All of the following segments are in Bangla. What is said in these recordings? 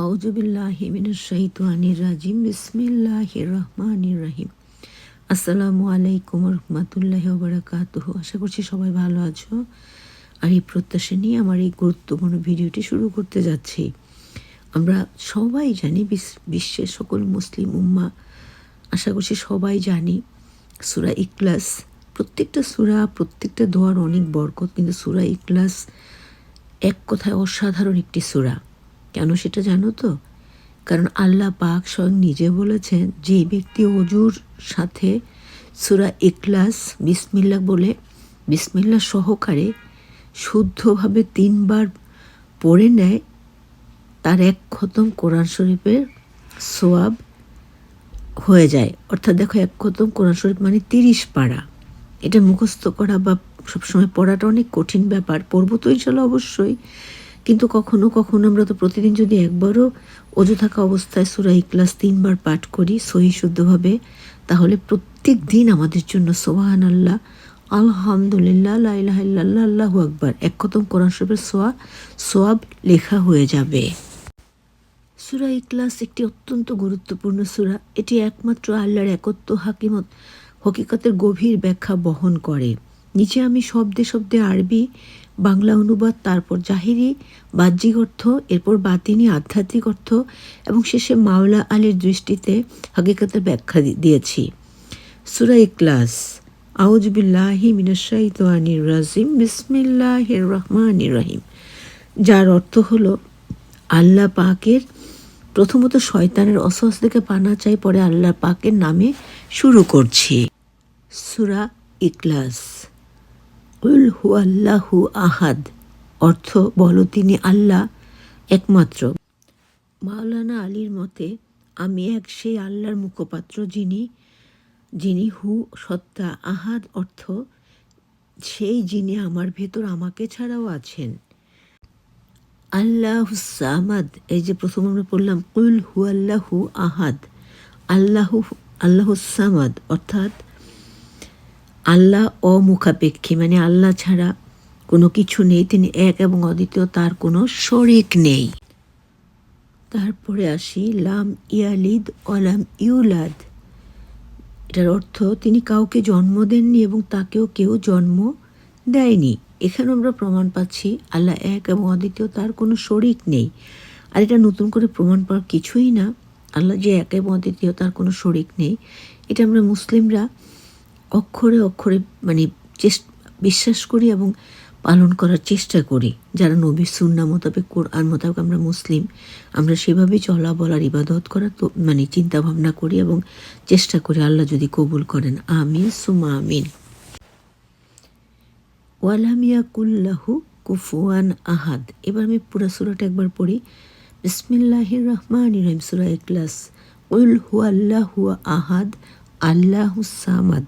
আউযুবিল্লাহি মিনাশ শাইতানির রাজিম। বিসমিল্লাহির রহমানির রহিম। আসসালামু আলাইকুম ওয়া রাহমাতুল্লাহি ওয়া বারাকাতুহু। আশা করছি সবাই ভালো আছো। আর এই প্রত্যাশা নিয়ে আমার এই গুরুত্বপূর্ণ ভিডিওটি শুরু করতে যাচ্ছি। আমরা সবাই জানি, বিশ্বের সকল মুসলিম উম্মাহ আশা করছি সবাই জানি, সূরা ইখলাস, প্রত্যেকটা সূরা, প্রত্যেকটা দোয়ার অনেক বরকত, কিন্তু সূরা ইখলাস এক কথায় অসাধারণ একটি সূরা। কেন সেটা জানো তো? কারণ আল্লাহ পাক স্বয়ং নিজে বলেছেন, যে ব্যক্তি অজুর সাথে সূরা ইখলাস বিসমিল্লাহ বলে, বিসমিল্লাহ সহকারে শুদ্ধভাবে 3 বার পড়ে নেয়, তার এক খতম কোরআন শরীফের সওয়াব হয়ে যায়। অর্থাৎ দেখো, এক খতম কোরআন শরীফ মানে 30 পারা। এটা মুখস্থ করা বা সবসময় পড়াটা অনেক কঠিন ব্যাপার। পড়বো তো ইনশাল্লাহ অবশ্যই, কিন্তু কখনো কখনো আমরা তো প্রতিদিন যদি একবারও অজু থাকা অবস্থায় সূরা ইখলাস 3 বার পাঠ করি সহি শুদ্ধভাবে, তাহলে প্রত্যেক দিন আমাদের জন্য সুবহানাল্লাহ, আলহামদুলিল্লাহ, লা ইলাহা ইল্লাল্লাহ, আল্লাহু আকবার, এক খতম কোরআন শরীফের সওয়াব লেখা হয়ে যাবে। সূরা ইখলাস একটি অত্যন্ত গুরুত্বপূর্ণ সূরা। এটি একমাত্র আল্লাহর একত্ব হকিকতের গভীর ব্যাখ্যা বহন করে। নিচে আমি শব্দে শব্দে আরবি বাংলা অনুবাদ, তারপর জাহিরি বাহ্যিক অর্থ, এরপর বাতিনি আধ্যাত্মিক অর্থ এবং শেষে মাওলা আলীর দৃষ্টিতে হকিকতের ব্যাখ্যা দিয়েছি। সূরা ইখলাস। আউযু বিল্লাহি মিনাশ শাইতানির রাজিম। বিসমিল্লাহির রহমানির রহিম। যার অর্থ হলো, আল্লাহ পাকের, প্রথমত শয়তানের অসওয়াস থেকে পানা চাই, পরে আল্লাহ পাকের নামে শুরু করছি। সূরা ইখলাস। কুল হুয়াল্লাহু আহাদ, অর্থ বলো তিনি আল্লাহ একমাত্র। মাওলানা আলীর মতে, আমি এক সেই আল্লাহর মুখপাত্র যিনি হু সত্তা, আহাদ অর্থ সেই যিনি আমার ভেতর আমাকে ছাড়াও আছেন। আল্লাহুস সামাদ, এই যে প্রথম আমরা পড়লাম কুল হুয়াল্লাহু আহাদ, আল্লাহুস সামাদ অর্থাৎ আল্লাহ অমুখাপেক্ষী, মানে আল্লাহ ছাড়া কোনো কিছু নেই, তিনি এক এবং অদ্বিতীয়, তার কোনো শরিক নেই। তারপরে আসি লাম ইয়ালিদ ওয়ালাম ইউলাদ। এটার অর্থ তিনি কাউকে জন্ম দেননি এবং তাকেও কেউ জন্ম দেয়নি। এখানে আমরা প্রমাণ পাচ্ছি আল্লাহ এক এবং অদ্বিতীয়, তার কোনো শরিক নেই। আর এটা নতুন করে প্রমাণ পাওয়ার কিছুই না। আল্লাহ যে এক এবং অদ্বিতীয়, তার কোনো শরিক নেই, এটা আমরা মুসলিমরা অক্ষরে অক্ষরে মানে বিশ্বাস করি এবং পালন করার চেষ্টা করি। যারা নবীর সুন্নাহ মোতাবেক, কোরআন মোতাবেক আমরা মুসলিম, আমরা সেভাবেই চলা বলার ইবাদত করার তো মানে চিন্তা ভাবনা করি এবং চেষ্টা করি, আল্লাহ যদি কবুল করেন। আমিন সুমা আমিন। ওয়ালাম ইয়াকুল্লাহু কুফুয়ান আহাদ। এবার আমি পুরো সূরাটা একবার পড়ি। বিসমিল্লাহির রহমানির রহিম। সূরা ইখলাস। কুল হুয়াল্লাহু আহাদ, আল্লাহুস সামাদ,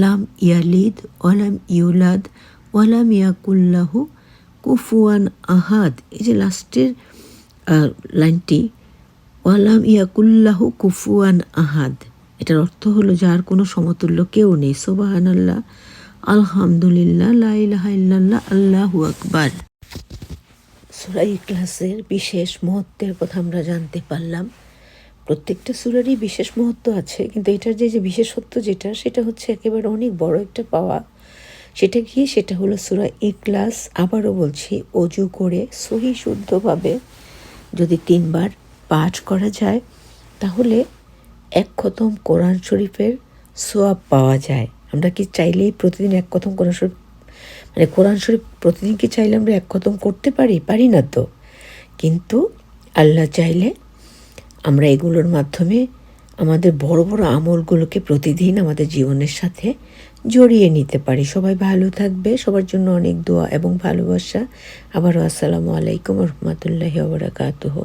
লাম ইয়ালিদ ওয়ালাম ইউলাদ ওয়ালাম ইয়াকুল্লাহু কুফুয়ান আহাদ। এই যে লাস্টের লাইনটি, ওয়ালাম ইয়াকুল্লাহু কুফুয়ান আহাদ, এটার অর্থ হলো যার কোনো সমতুল্য কেউ নেই। সুবহানাল্লাহ, আলহামদুলিল্লাহ, লা ইলাহা ইল্লাল্লাহ, আল্লাহু আকবার। সূরা ইখলাসের বিশেষ মহত্বের কথা আমরা জানতে পারলাম। প্রত্যেকটা সূরারই বিশেষ মহত্ব আছে, কিন্তু এটার যে বিশেষত্ব সেটা হচ্ছে একেবারে অনেক বড় একটা পাওয়া। সেটা কি? সেটা হলো সূরা ইখলাস, আবারও বলছি, অজু করে সহি শুদ্ধভাবে যদি 3 বার পাঠ করা যায়, তাহলে এক খতম কোরআন শরীফের সওয়াব পাওয়া যায়। আমরা কি চাইলেই প্রতিদিন এক খতম কোরআন শরীফ প্রতিদিন কি চাইলে আমরা এক খতম করতে পারি না তো। কিন্তু আল্লাহ চাইলে আমরা এগুলোর মাধ্যমে আমাদের বড় বড় আমলগুলোকে প্রতিদিন আমাদের জীবনের সাথে জড়িয়ে নিতে পারি। সবাই ভালো থাকবে, সবার জন্য অনেক দোয়া এবং ভালোবাসা। আবারও আসসালামু আলাইকুম ওয়া রাহমাতুল্লাহি ওয়া বারাকাতুহু।